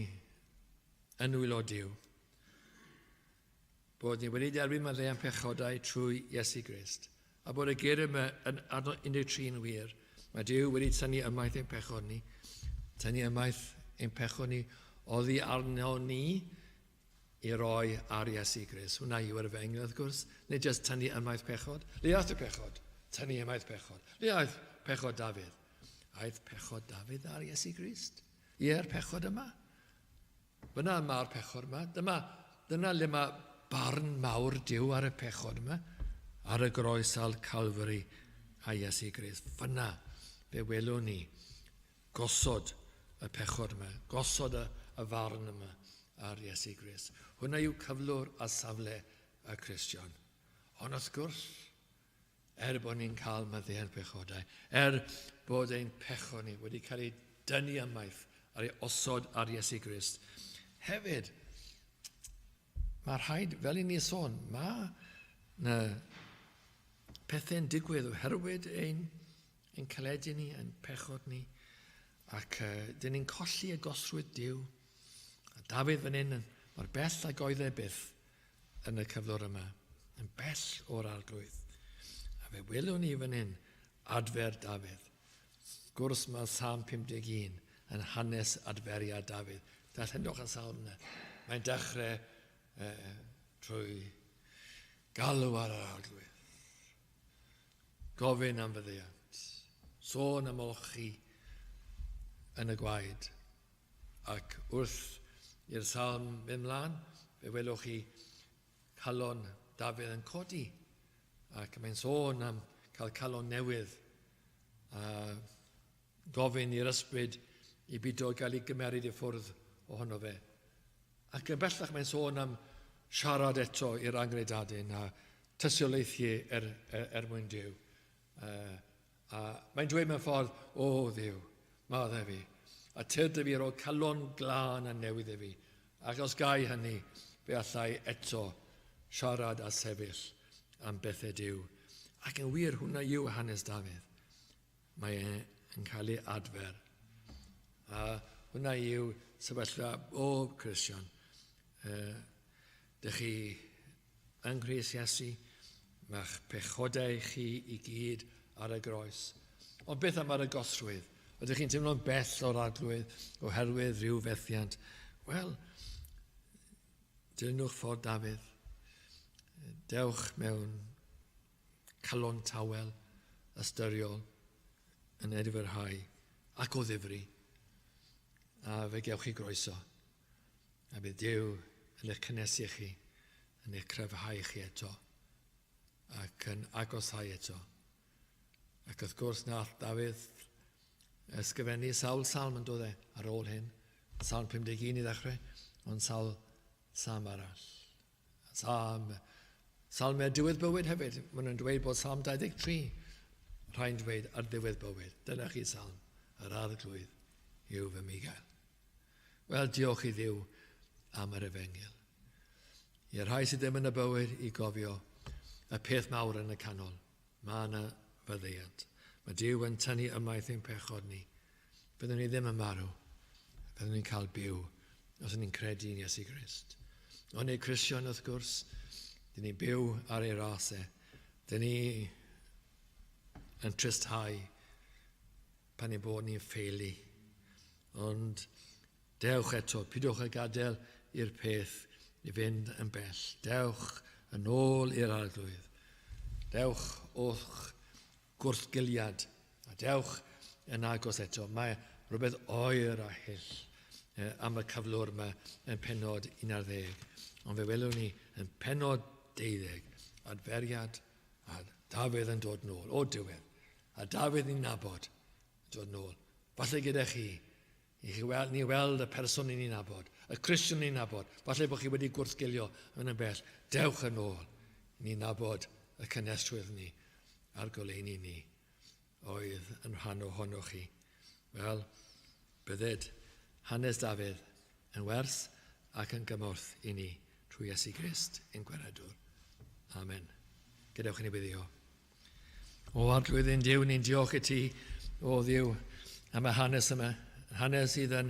yn wylo Duw, bod ni wedi derbyn maddeuant pechodau trwy Iesu Grist, a bod y geiriau yma yn adnod 13 yn wir. Mae Duw wedi tynnu ymaith ein pechod ni, tynnu ymaith ein pechod ni, oddi arno ni i roi ar Iesu Grist. Hwna yw yr Efengil wrth gwrs, nid jyst tynnu ymaith pechod. Le aeth y pechod? Tynnu ymaith pechod. Le aeth pechod Dafydd? Aeth pechod Dafydd ar Iesu Grist. Ie'r pechod yma. Fyna mae'r pechod yma. Dyna le mae barn mawr Duw ar y pechod yma, ar y groes al Calvary a Iesu Grist. Fyna fe welwn ni gosod y pechod yma, gosod y farn yma ar Iesu Grist. Hwna yw cyflwr a safle y Cristion. Ond wrth gwrs, bod ni'n cael maddeuant pechodau, bod ein pechod ni wedi cael ei dynnu ymaith ar ei osod ar Iesu Grist. Hefyd, mae'r rhaid, fel i ni sôn, mae pethau'n digwydd oherwydd ein caledu ni, ein pechod ni, ac dyn ni'n colli y gosrwydd Duw. A Dafydd fan hyn, mae'r bell ag oedd e byth yn y cyflwr yma, yn bell o'r arglwydd. A fe welwn ni fan hyn, adfer Dafydd. Gwrs mae Psalm 51 yn hanes adferiad Dafydd. Darllenwch y salm yna. Mae'n dechrau trwy galw ar yr arglwydd. Gofyn am fyddiant. Sôn am olchi yn y gwaed. Ac wrth i'r salm fynd mlaen, fe welwch chi calon Dafydd yn codi. Ac mae'n sôn am cael calon newydd. A gofyn i'r ysbryd i bido gael ei gymeryd i ffwrdd ohono fe. Ac yn bellach mae'n sôn am siarad eto i'r angredadyn a tystiolaethu mwyn Duw. A mae'n dweud mewn ffordd, o Dduw, madde fi, a tyrd fi o calon glân a newydd i fi. Ac os gai hynny, fe allai eto siarad a sefyll am bethau Duw. Ac yn wir, hwnna yw hanes Dafydd. Mae yn cael ei adfer. A hwnna yw sefyllfa bob Cristion. Dych chi yng Nghrist Iesu, mae'ch pechodau chi i gyd ar y groes. Ond beth am ar y gosrwydd? Ydych chi'n teimlo'n bell o'r arglwydd oherwydd rhyw fethiant? Wel, dilynwch ffordd Dafydd. Dewch mewn calon tawel, ystyriol, yn edifyrhau ac o ddifri. A fe gewch chi groeso. A bydd Duw yn eich cynnesu chi, yn eich cryfhau chi eto, ac yn agosau eto. Ac wrth gwrs nath Dafydd ysgrifennu sawl salm yn dod ar ôl hyn. Salm 51 i ddechrau, ond salm arall. Salmau diwedd bywyd hefyd. Maen nhw'n dweud bod salm 23 rhaid dweud ar ddiwedd bywyd. Dyna chi salm, yr arglwydd yw fy migael. Wel, diolch i Dduw am yr efengyl. I'r rhai sydd ddim yn y bywyd i gofio y peth mawr yn y canol. Mae yna fyddeiant. Mae Duw yn tynnu ymaith ein pechod ni. Byddwn ni ddim yn marw. Byddwn ni'n cael byw os ni'n credu yn Iesu Grist. Ond ei Cristion, wrth gwrs, dyn ni byw ar ei rasau. Dyn ni yn trysthau pan ei bod ni'n ffeili. Ond dewch eto, pidwch a gadael i'r peth i fynd yn bell. Dewch yn ôl i'r arglwydd. Dewch o'ch gwrthgiliad. A dewch yn agos eto. Mae rhywbeth oer a hyll am y cyflwr yma yn pennod 11. Ond fe welwn ni yn pennod 12, adferiad a Dafydd yn dod nôl o diwedd. A Dafydd ni'n nabod yn dod nôl. Falle gyda chi, ni weld y person ni'n nabod, y Cristion ni'n nabod. Falle bod chi wedi gwrthgilio yn y bell. Dewch yn ôl. Ni'n nabod y cynesrwydd ni a'r goleuni ni oedd yn rhan ohono chi. Wel, bydded hanes Dafydd yn wers ac yn gymorth i ni trwy Iesu Grist ein gweredwr. Amen. Gadewch i ni buddio. O arglwydd ein Duw, ni'n diolch i ti, o Dduw, am y hanes yma. Hanes sydd yn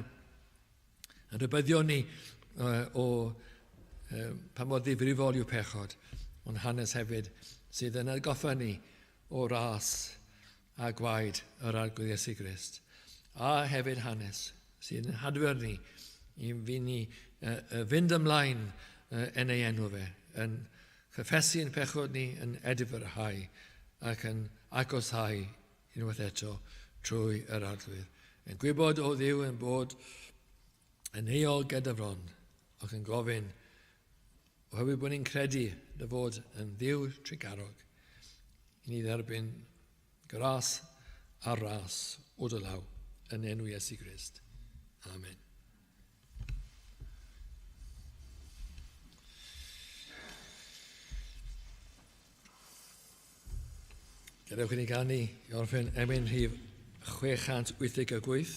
rybyddio ni pa mor ddifrifol yw pechod, ond hanes hefyd sydd yn atgoffa ni o ras a gwaed yr arglwydd Iesu Grist. A hefyd hanes sydd yn hadfer ni i fynd ymlaen yn ei enw fe, yn chyffesu yn pechod ni, yn edifyrhau ac yn agosau unwaith eto trwy yr arglwydd. Yn gwybod o Dduw yn bod yn eol gyda fron ac yn gofyn oherwydd bod ni'n credu dy fod yn Dduw trigarog i ni dderbyn gras a ras o dy law yn enw Iesu Grist. Amen. Gadewch i ni gael ni i orffen emyn rhif 688.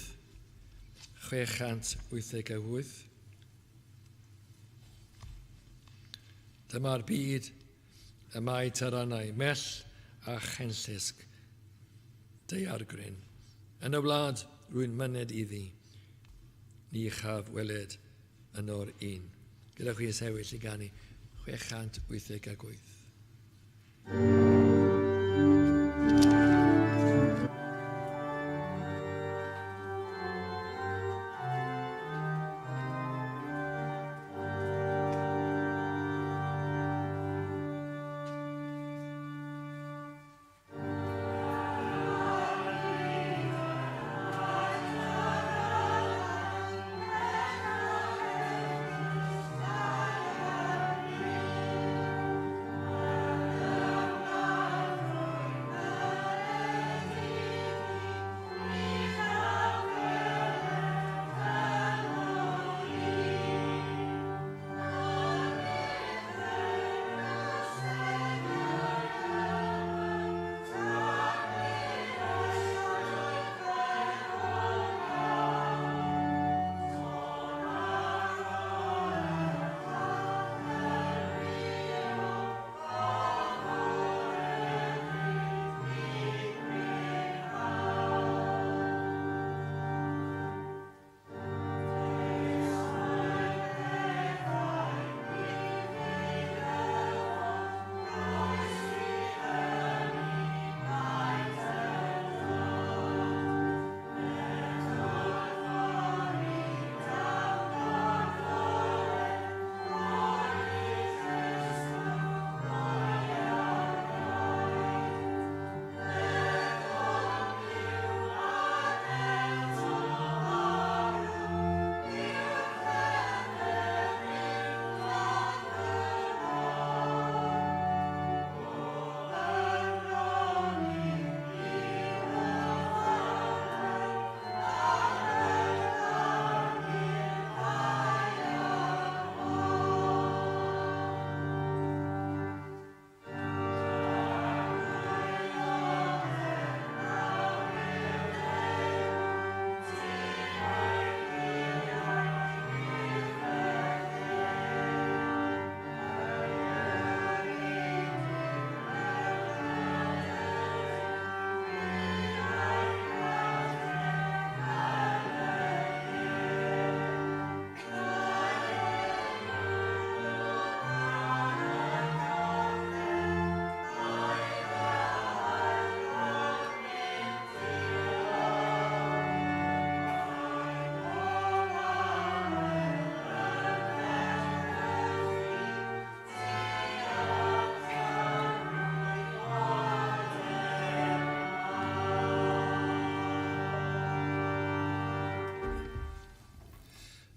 688. Dyma'r byd y mae tyrannau mell a chenllysg daeargryn. Yn y wlad rwy'n myned iddi, ni chaf weled yn o'r un. Gadewch i sefyll i ganu 688.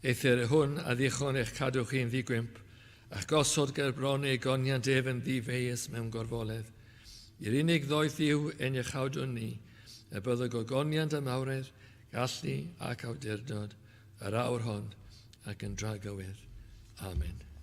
Eithir hwn a ddichon eich cadw chi'n ddigwymp, a'ch gosod ger bron ei goniant efn ddifeus mewn gorfoledd. I'r unig ddoeth yw yn eich awdwn ni, y byddwg o goniant y mawredd, gallu ac awdurdod, yr awr hon ac yn dragywydd. Amen.